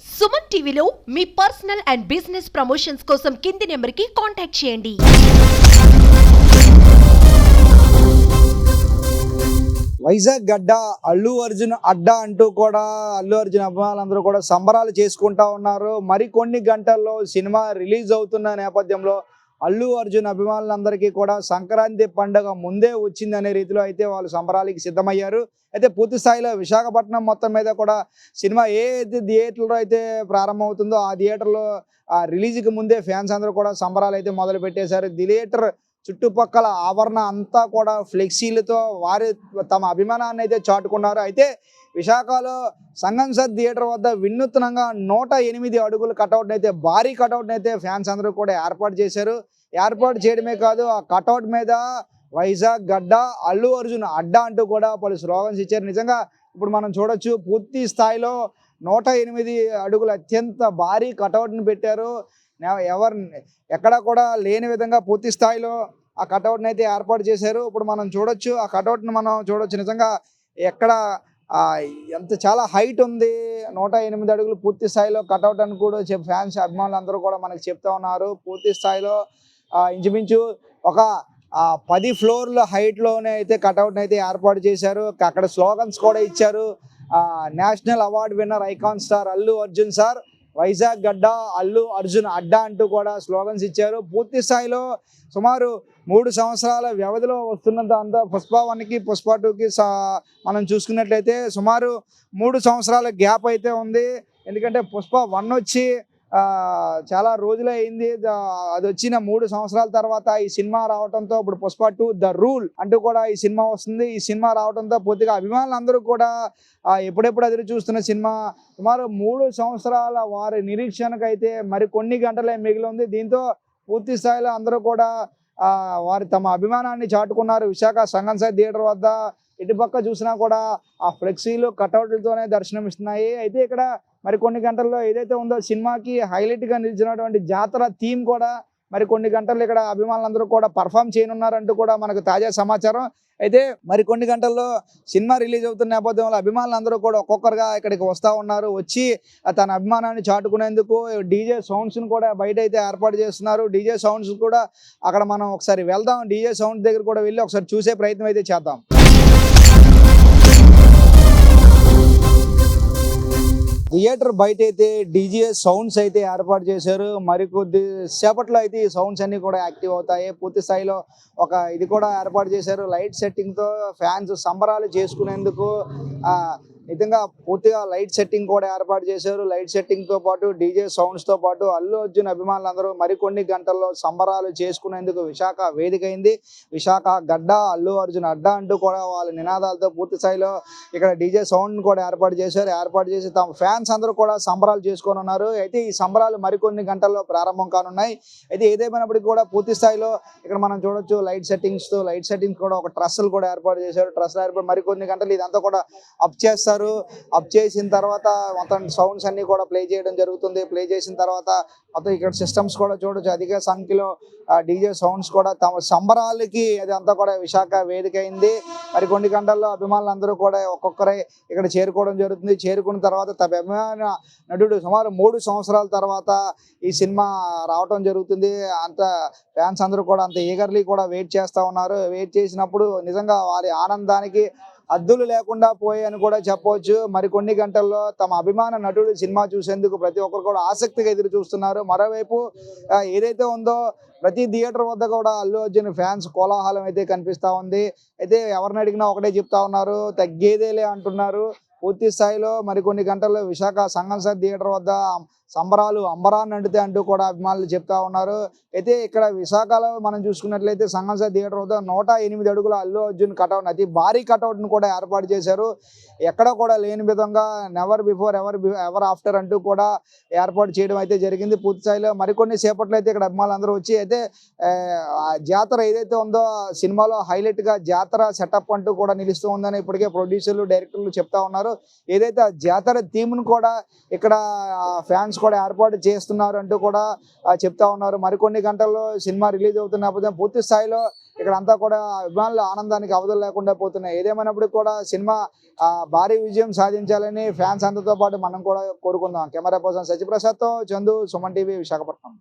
సుమన్ టీవీలో మీ personal and business promotions కోసం కింది నెంబర్కి కాంటాక్ట్ చేయండి. వైజాగ్ గడ్డ అల్లు అర్జున్ అడ్డా అంటూ కూడా అల్లు అర్జున్ అభిమానులందరూ కూడా సంబరాలు చేసుకుంటా ఉన్నారు. మరికొన్ని గంటల్లో సినిమా రిలీజ్ అవుతున్న నేపథ్యంలో అల్లు అర్జున్ అభిమానులందరికీ కూడా సంక్రాంతి పండుగ ముందే వచ్చిందనే రీతిలో అయితే వాళ్ళు సంబరాలకి సిద్ధమయ్యారు. అయితే పూర్తి స్థాయిలో విశాఖపట్నం మొత్తం మీద కూడా సినిమా ఏ థియేటర్లో అయితే ప్రారంభమవుతుందో ఆ థియేటర్లో రిలీజ్కి ముందే ఫ్యాన్స్ అందరూ కూడా సంబరాలు అయితే మొదలు పెట్టేశారు. థియేటర్ చుట్టుపక్కల ఆవరణ అంతా కూడా ఫ్లెక్సీలతో వారి తమ అభిమానాన్ని అయితే చాటుకున్నారు. అయితే విశాఖలో సంగంసర్ థియేటర్ వద్ద వినూత్నంగా 108 అడుగుల కటౌట్ని అయితే భారీ కటౌట్ని అయితే ఫ్యాన్స్ అందరూ కూడా ఏర్పాటు చేశారు. ఏర్పాటు చేయడమే కాదు, ఆ కటౌట్ మీద వైజాగ్ గడ్డ అల్లు అర్జున్ అడ్డా అంటూ కూడా పలు స్లోగన్స్ ఇచ్చారు. నిజంగా ఇప్పుడు మనం చూడొచ్చు, పూర్తి స్థాయిలో 108 అడుగుల అత్యంత భారీ కటౌట్ని పెట్టారు. ఎక్కడ కూడా లేని విధంగా పూర్తి స్థాయిలో ఆ కటౌట్ని అయితే ఏర్పాటు చేశారు. ఇప్పుడు మనం చూడొచ్చు, ఆ కటౌట్ని మనం చూడొచ్చు. నిజంగా ఎక్కడ ఎంత చాలా హైట్ ఉంది, 108 అడుగులు పూర్తి స్థాయిలో కటౌట్ అని కూడా ఫ్యాన్స్ అభిమానులు అందరూ కూడా మనకి చెప్తా ఉన్నారు. పూర్తి స్థాయిలో ఇంచుమించు ఒక 10 ఫ్లోర్ల హైట్లోనే అయితే కటౌట్ని అయితే ఏర్పాటు చేశారు. అక్కడ స్లోగన్స్ కూడా ఇచ్చారు. National award winner icon star Allu Arjun sir, Vizag గడ్డ అల్లు అర్జున్ అడ్డా అంటూ కూడా స్లోగన్స్ ఇచ్చారు. పూర్తి స్థాయిలో సుమారు 3 సంవత్సరాల వ్యవధిలో వస్తున్నంత అంతా పుష్ప 1కి పుష్ప 2కి మనం చూసుకున్నట్లయితే సుమారు 3 సంవత్సరాల గ్యాప్ అయితే ఉంది. ఎందుకంటే పుష్ప 1 వచ్చి చాలా రోజులే అయింది. అది వచ్చిన 3 సంవత్సరాల తర్వాత ఈ సినిమా రావడంతో ఇప్పుడు పుష్ప 2 ద రూల్ అంటూ కూడా ఈ సినిమా వస్తుంది. ఈ సినిమా రావడంతో పూర్తిగా అభిమానులందరూ కూడా ఎప్పుడెప్పుడు ఎదురు చూస్తున్న సినిమా సుమారు 3 సంవత్సరాల వారి నిరీక్షణకైతే మరి కొన్ని గంటలే మిగిలి ఉంది. దీంతో పూర్తి స్థాయిలో అందరూ కూడా వారి తమ అభిమానాన్ని చాటుకున్నారు. విశాఖ సంగంసర్ థియేటర్ వద్ద ఇటుపక్క చూసినా కూడా ఆ ఫ్లెక్సీలు కటౌట్లతోనే దర్శనమిస్తున్నాయి. అయితే ఇక్కడ మరి కొన్ని గంటల్లో ఏదైతే ఉందో సినిమాకి హైలైట్గా నిలిచినటువంటి జాతర థీమ్ కూడా మరి కొన్ని గంటల్లో ఇక్కడ అభిమానులందరూ కూడా పర్ఫామ్ చేయనున్నారంటూ కూడా మనకు తాజా సమాచారం. అయితే మరి కొన్ని గంటల్లో సినిమా రిలీజ్ అవుతున్న నేపథ్యంలో అభిమానులందరూ కూడా ఒక్కొక్కరుగా ఇక్కడికి వస్తూ ఉన్నారు. వచ్చి తన అభిమానాన్ని చాటుకునేందుకు డీజే సౌండ్స్ని కూడా బయట అయితే ఏర్పాటు చేస్తున్నారు. డీజే సౌండ్స్ కూడా అక్కడ మనం ఒకసారి వెళ్దాం, డీజే సౌండ్ దగ్గర కూడా వెళ్ళి ఒకసారి చూసే ప్రయత్నం అయితే చేద్దాం. థియేటర్ బయట అయితే డీజే సౌండ్స్ అయితే ఏర్పాటు చేశారు. మరికొద్ది సేపట్లో అయితే ఈ సౌండ్స్ అన్ని కూడా యాక్టివ్ అవుతాయి. పూర్తి స్థాయిలో ఇది కూడా ఏర్పాటు చేశారు. లైట్ సెట్టింగ్తో ఫ్యాన్స్ సంబరాలు చేసుకునేందుకు నిజంగా పూర్తిగా లైట్ సెట్టింగ్ కూడా ఏర్పాటు చేశారు. లైట్ సెట్టింగ్తో పాటు డీజే సౌండ్స్తో పాటు అల్లు అర్జున్ అభిమానులందరూ మరికొన్ని గంటల్లో సంబరాలు చేసుకునేందుకు విశాఖ వేదికైంది. విశాఖ గడ్డ అల్లు అర్జున్ అడ్డా అంటూ కూడా వాళ్ళ నినాదాలతో పూర్తి స్థాయిలో ఇక్కడ డీజే సౌండ్ కూడా ఏర్పాటు చేశారు. ఏర్పాటు చేసి తమ ఫ్యాన్స్ అందరూ కూడా సంబరాలు చేసుకొని ఉన్నారు. అయితే ఈ సంబరాలు మరికొన్ని గంటల్లో ప్రారంభం కానున్నాయి. అయితే ఏదేమైనప్పటికీ కూడా పూర్తి స్థాయిలో ఇక్కడ మనం చూడొచ్చు లైట్ సెట్టింగ్స్ కూడా ఒక ట్రస్సులు కూడా ఏర్పాటు చేశారు. ట్రస్సులు ఏర్పాటు మరికొన్ని గంటలు ఇదంతా కూడా అప్ చేస్తారు. అప్ చేసిన తర్వాత మొత్తం సౌండ్స్ అన్ని కూడా ప్లే చేయడం జరుగుతుంది. ప్లే చేసిన తర్వాత మొత్తం ఇక్కడ సిస్టమ్స్ కూడా చూడొచ్చు. అధిక సంఖ్యలో డీజే సౌండ్స్ కూడా తమ సంబరాలకి అదంతా కూడా విశాఖ వేదిక అయింది. మరి కొన్ని గంటల్లో అభిమానులందరూ కూడా ఒక్కొక్కరే ఇక్కడ చేరుకోవడం జరుగుతుంది. చేరుకున్న తర్వాత తమ అభిమాన నటుడు సుమారు 3 సంవత్సరాల తర్వాత ఈ సినిమా రావటం జరుగుతుంది. అంత ఫ్యాన్స్ అందరూ కూడా అంత ఈగర్లీ కూడా వెయిట్ చేస్తూ ఉన్నారు. వెయిట్ చేసినప్పుడు నిజంగా వారి ఆనందానికి అద్దులు లేకుండా పోయాయని కూడా చెప్పవచ్చు. మరికొన్ని గంటల్లో తమ అభిమాన నటుడు సినిమా చూసేందుకు ప్రతి ఒక్కరు కూడా ఆసక్తిగా ఎదురు చూస్తున్నారు. మరోవైపు ఏదైతే ఉందో ప్రతి థియేటర్ వద్ద కూడా అల్లు అర్జున్ ఫ్యాన్స్ కోలాహలం అయితే కనిపిస్తూ ఉంది. అయితే ఎవరిని అడిగినా ఒకటే చెప్తా ఉన్నారు, తగ్గేదేలే అంటున్నారు. పూర్తి స్థాయిలో మరికొన్ని గంటల్లో విశాఖ సంగంసర్ థియేటర్ వద్ద సంబరాలు అంబరాన్ని అంటుతాయి అంటూ కూడా అభిమానులు చెప్తా ఉన్నారు. అయితే ఇక్కడ విశాఖలో మనం చూసుకున్నట్లయితే సంగంసర్ థియేటర్ వద్ద 108 అడుగుల అల్లు అర్జున్ కటౌట్, అతి భారీ కటౌట్ను కూడా ఏర్పాటు చేశారు. ఎక్కడ కూడా లేని విధంగా నెవర్ బిఫోర్ ఎవర్ ఆఫ్టర్ అంటూ కూడా ఏర్పాటు చేయడం అయితే జరిగింది. పూర్తి స్థాయిలో మరికొన్ని సేపట్లో అయితే ఇక్కడ అభిమానులందరూ వచ్చి అయితే జాతర ఏదైతే ఉందో సినిమాలో హైలైట్గా జాతర సెటప్ అంటూ కూడా నిలుస్తూ ఉందని ఇప్పటికే ప్రొడ్యూసర్లు డైరెక్టర్లు చెప్తా ఉన్నారు. ఏదైతే ఆ జాతర థీమ్ను కూడా ఇక్కడ ఫ్యాన్స్ కూడా ఏర్పాటు చేస్తున్నారు అంటూ కూడా చెప్తా ఉన్నారు. మరికొన్ని గంటల్లో సినిమా రిలీజ్ అవుతున్న నేపథ్యం పూర్తి స్థాయిలో ఇక్కడ అంతా కూడా అభిమానుల ఆనందానికి అవధులు లేకుండా పోతున్నాయి. ఏదేమైనప్పటికీ కూడా సినిమా భారీ విజయం సాధించాలని ఫ్యాన్స్ అందరితో పాటు మనం కూడా కోరుకుందాం. కెమెరా పర్సన్ సత్యప్రసాద్తో చందు, సుమన్ టీవీ, విశాఖపట్నం.